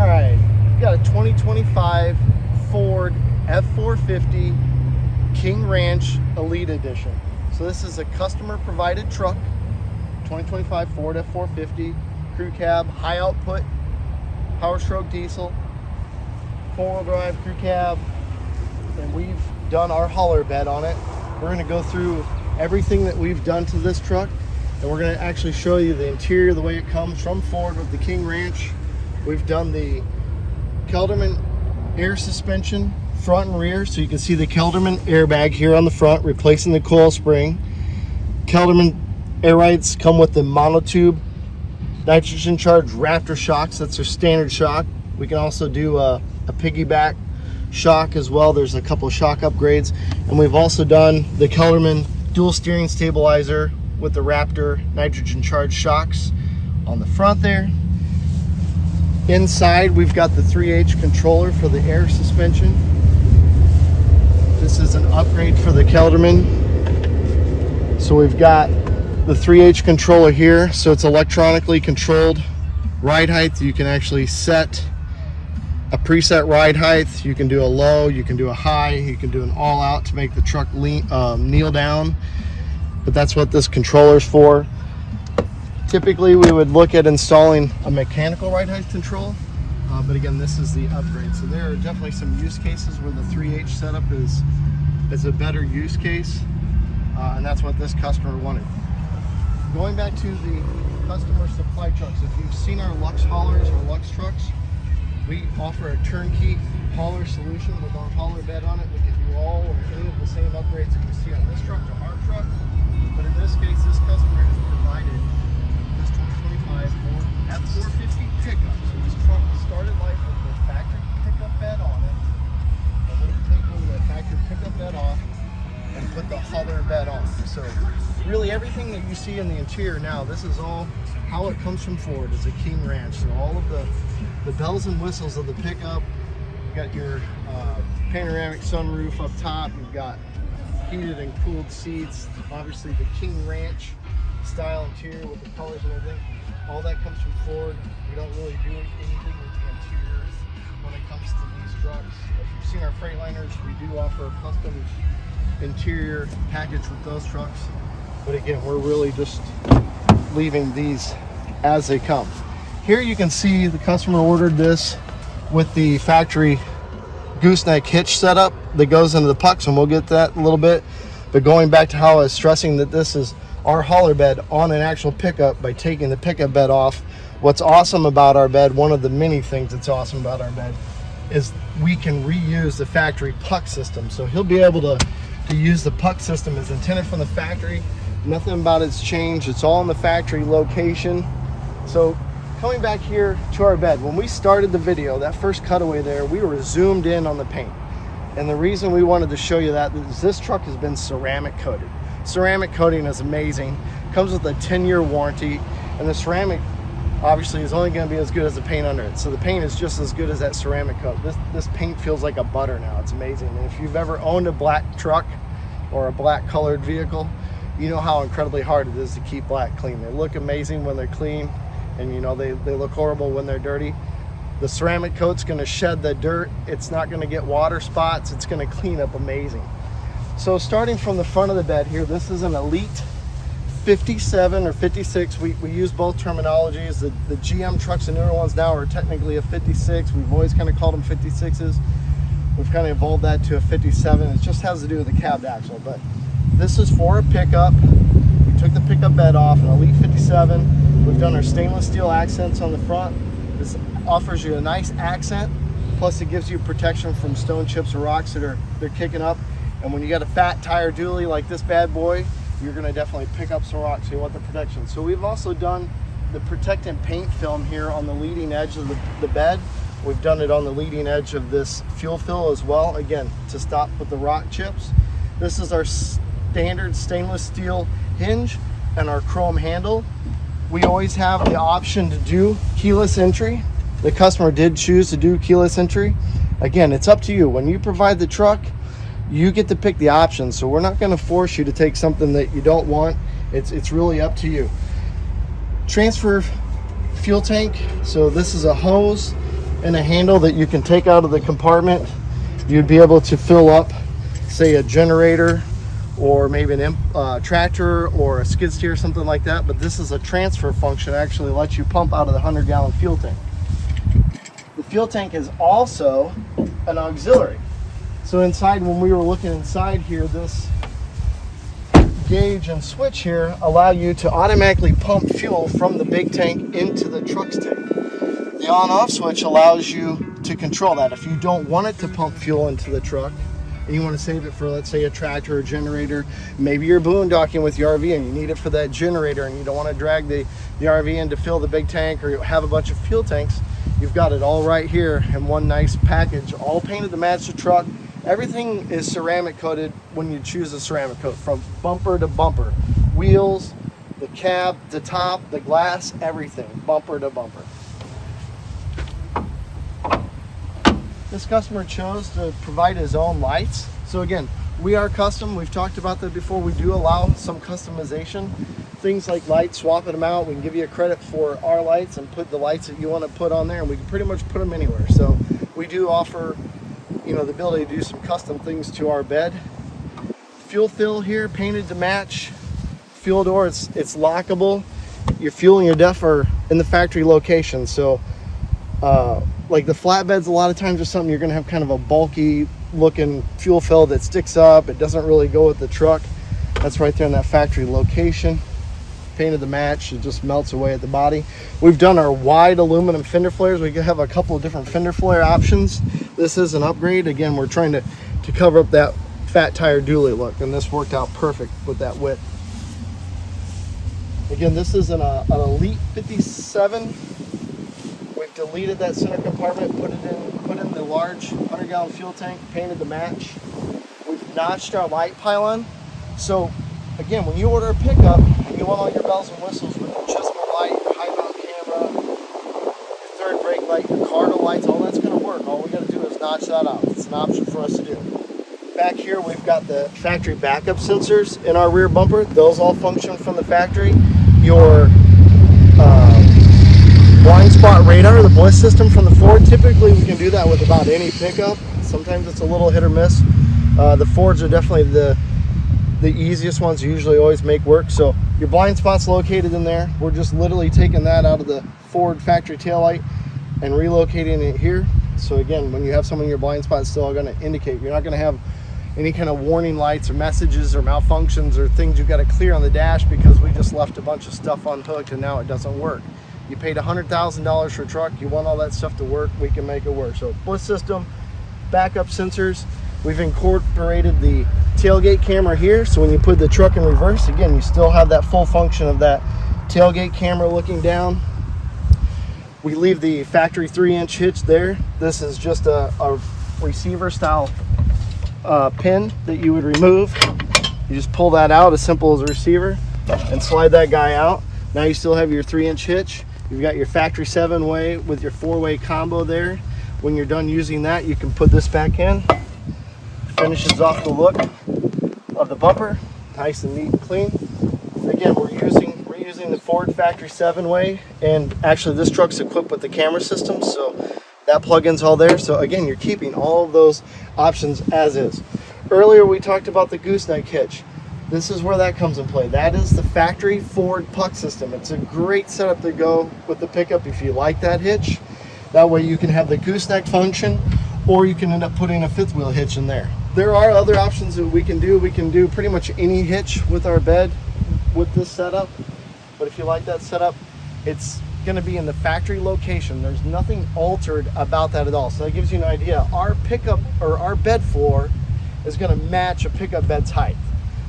All right, we've got a 2025 Ford F-450 King Ranch Elite Edition. So this is a customer provided truck, 2025 Ford F-450, crew cab, high output, power stroke diesel, 4-wheel drive crew cab, and we've done our hauler bed on it. We're gonna go through everything that we've done to this truck, and we're gonna actually show you the interior, the way it comes from Ford with the King Ranch. We've done the Kelderman air suspension front and rear, so you can see the Kelderman airbag here on the front, replacing the coil spring. Kelderman air rights come with the monotube nitrogen charged Raptor shocks. That's their standard shock. We can also do a piggyback shock as well. There's a couple of shock upgrades, and we've also done the Kelderman dual steering stabilizer with the Raptor nitrogen charged shocks on the front there. Inside, we've got the 3H controller for the air suspension. This is an upgrade for the Kelderman. So we've got the 3H controller here, so it's electronically controlled ride height. You can actually set a preset ride height. You can do a low, you can do a high, you can do an all out to make the truck kneel down. But that's what this controller's for. Typically we would look at installing a mechanical ride height control, but again, this is the upgrade. So there are definitely some use cases where the 3H setup is a better use case, and that's what this customer wanted. Going back to the customer supply trucks, if you've seen our Luxe haulers or Luxe trucks, we offer a turnkey hauler solution with our hauler bed on it. We can do all or any of the same upgrades that you see on this truck to our truck, but in this case, this customer has provided this 2025 Ford F-450 pickup. So this truck started life with the factory pickup bed on it, and we've taken the factory pickup bed off and put the hauler bed on. So really everything that you see in the interior now, this is all how it comes from Ford. It's a King Ranch. So all of the bells and whistles of the pickup. You've got your panoramic sunroof up top. You've got heated and cooled seats. Obviously the King Ranch style interior with the colors and everything. All that comes from Ford. We don't really do anything with the interior when it comes to these trucks. If you've seen our Freightliners, we do offer a custom interior package with those trucks. But again, we're really just leaving these as they come. Here you can see the customer ordered this with the factory gooseneck hitch setup that goes into the pucks, and we'll get that in a little bit. But going back to how I was stressing that this is our hauler bed on an actual pickup by taking the pickup bed off. What's awesome about our bed, one of the many things that's awesome about our bed, is we can reuse the factory puck system. So he'll be able to use the puck system as intended from the factory. Nothing about it's changed. It's all in the factory location. So coming back here to our bed, when we started the video, that first cutaway there, we were zoomed in on the paint. And the reason we wanted to show you that is this truck has been ceramic coated. Ceramic coating is amazing. Comes with a 10-year warranty, and the ceramic obviously is only going to be as good as the paint under it. So the paint is just as good as that ceramic coat. This paint feels like a butter now. It's amazing. And if you've ever owned a black truck or a black colored vehicle, you know how incredibly hard it is to keep black clean. They look amazing when they're clean, and you know they look horrible when they're dirty. The ceramic coat's going to shed the dirt. It's not going to get water spots. It's going to clean up amazing. So starting from the front of the bed here, this is an Elite 57 or 56. We use both terminologies. The GM trucks, the newer ones now, are technically a 56. We've always kind of called them 56s. We've kind of evolved that to a 57. It just has to do with the cab axle. But this is for a pickup. We took the pickup bed off, an Elite 57. We've done our stainless steel accents on the front. This offers you a nice accent. Plus it gives you protection from stone chips or rocks that they're kicking up. And when you got a fat tire dually like this bad boy, you're going to definitely pick up some rocks, so you want the protection. So we've also done the protectant paint film here on the leading edge of the bed. We've done it on the leading edge of this fuel fill as well, again, to stop with the rock chips. This is our standard stainless steel hinge and our chrome handle. We always have the option to do keyless entry. The customer did choose to do keyless entry. Again, it's up to you. When you provide the truck, you get to pick the options. So we're not going to force you to take something that you don't want. It's really up to you. Transfer fuel tank. So this is a hose and a handle that you can take out of the compartment. You'd be able to fill up, say, a generator or maybe an tractor or a skid steer, something like that. But this is a transfer function, actually lets you pump out of the 100-gallon fuel tank. The fuel tank is also an auxiliary. So inside, when we were looking inside here, this gauge and switch here allow you to automatically pump fuel from the big tank into the truck's tank. The on-off switch allows you to control that. If you don't want it to pump fuel into the truck and you want to save it for, let's say, a tractor or generator, maybe you're boondocking with your RV and you need it for that generator and you don't want to drag the RV in to fill the big tank, or you have a bunch of fuel tanks, you've got it all right here in one nice package, all painted to match the truck. Everything is ceramic coated when you choose a ceramic coat, from bumper to bumper. Wheels, the cab, the top, the glass, everything, bumper to bumper. This customer chose to provide his own lights. So again, we are custom. We've talked about that before. We do allow some customization. Things like lights, swapping them out. We can give you a credit for our lights and put the lights that you want to put on there, and we can pretty much put them anywhere. So we do offer, you know, the ability to do some custom things to our bed. Fuel fill here, painted to match. Fuel door, it's lockable. Your fuel and your def are in the factory location. So like the flatbeds, a lot of times are something you're gonna have kind of a bulky looking fuel fill that sticks up. It doesn't really go with the truck. That's right there in that factory location. Painted to match, it just melts away at the body. We've done our wide aluminum fender flares. We have a couple of different fender flare options. This is an upgrade. Again, we're trying to cover up that fat tire dually look, and this worked out perfect with that width. Again, this is an Elite 57. We've deleted that center compartment, put in the large 100-gallon fuel tank, painted to match. We've notched our light pylon. So again, when you order a pickup and you want all your bells and whistles with your Chisholm light, your high mount camera, your third brake light, your cargo lights, all that's going to work. All we got to do is notch that out. It's an option for us to do. Back here, we've got the factory backup sensors in our rear bumper. Those all function from the factory. Your blind spot radar, the bliss system from the Ford. Typically, we can do that with about any pickup. Sometimes it's a little hit or miss. The Fords are definitely the easiest ones, usually always make work. So your blind spot's located in there. We're just literally taking that out of the Ford factory taillight and relocating it here. So again, when you have some in your blind spot, it's still going to indicate. You're not going to have any kind of warning lights or messages or malfunctions or things you've got to clear on the dash because we just left a bunch of stuff unhooked and now it doesn't work. You paid $100,000 for a truck, you want all that stuff to work, we can make it work. So bliss system, backup sensors. We've incorporated the tailgate camera here, so when you put the truck in reverse, again, you still have that full function of that tailgate camera looking down. We leave the factory 3-inch hitch there. This is just a receiver style pin that you would remove. You just pull that out, as simple as a receiver, and slide that guy out. Now you still have your 3-inch hitch. You've got your factory 7-way with your 4-way combo there. When you're done using that, you can put this back in. Finishes off the look of the bumper, nice and neat and clean. Again, we're using the Ford factory 7-way, and actually this truck's equipped with the camera system, so that plug-in's all there. So again, you're keeping all of those options as is. Earlier we talked about the gooseneck hitch. This is where that comes in play. That is the factory Ford puck system. It's a great setup to go with the pickup if you like that hitch. That way you can have the gooseneck function, or you can end up putting a 5th wheel hitch in there. There are other options that we can do. We can do pretty much any hitch with our bed with this setup. But if you like that setup, it's going to be in the factory location. There's nothing altered about that at all. So that gives you an idea. Our pickup or our bed floor is going to match a pickup bed's height.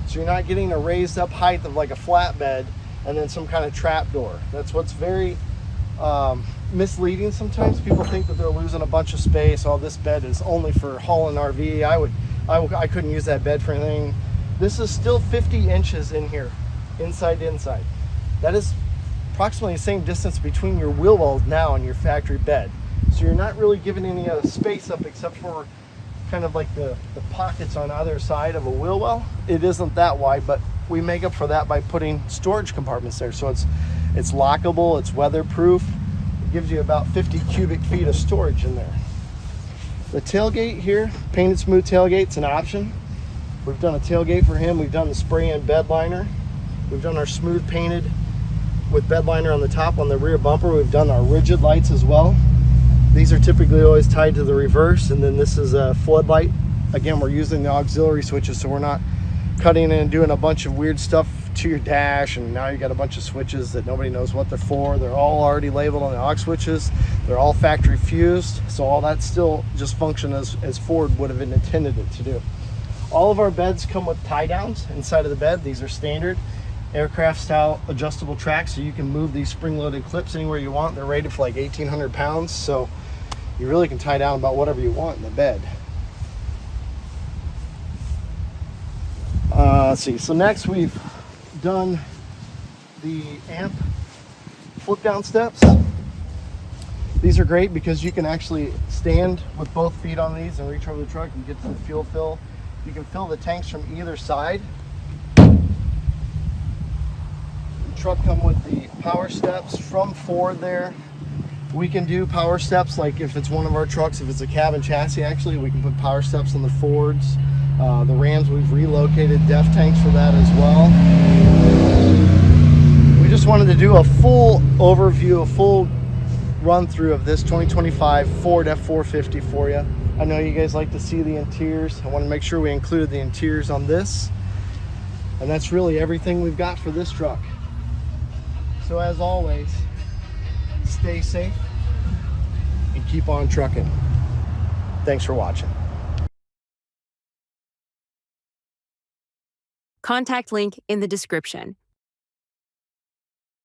So you're not getting a raised up height of like a flatbed and then some kind of trap door. That's what's very misleading sometimes. People think that they're losing a bunch of space. Oh, this bed is only for hauling RV. I couldn't use that bed for anything. This is still 50 inches in here, inside to inside. That is approximately the same distance between your wheel wells now and your factory bed. So you're not really giving any space up except for kind of like the pockets on either side of a wheel well. It isn't that wide, but we make up for that by putting storage compartments there. So it's lockable, it's weatherproof. Gives you about 50 cubic feet of storage in there. The tailgate here, painted smooth tailgate's an option. We've done a tailgate for him. We've done the spray in bed liner. We've done our smooth painted with bed liner on the top on the rear bumper. We've done our rigid lights as well. These are typically always tied to the reverse, and then this is a floodlight. Again, we're using the auxiliary switches, so we're not cutting in and doing a bunch of weird stuff to your dash, and now you got a bunch of switches that nobody knows what they're for. They're all already labeled on the aux switches. They're all factory fused, so all that still just function as Ford would have intended it to do. All of our beds come with tie downs inside of the bed. These are standard aircraft style adjustable tracks, so you can move these spring-loaded clips anywhere you want. They're rated for like 1,800 pounds, so you really can tie down about whatever you want in the bed. Let's see, so next we've done the amp flip down steps. These are great because you can actually stand with both feet on these and reach over the truck and get to the fuel fill. You can fill the tanks from either side. The truck comes with the power steps from Ford there. We can do power steps like if it's one of our trucks, if it's a cab and chassis, actually, we can put power steps on the Fords. The Rams, we've relocated DEF tanks for that as well. We just wanted to do a full overview, a full run through of this 2025 Ford F-450 for you. I know you guys like to see the interiors. I want to make sure we included the interiors on this. And that's really everything we've got for this truck. So as always, stay safe and keep on trucking. Thanks for watching. Contact link in the description.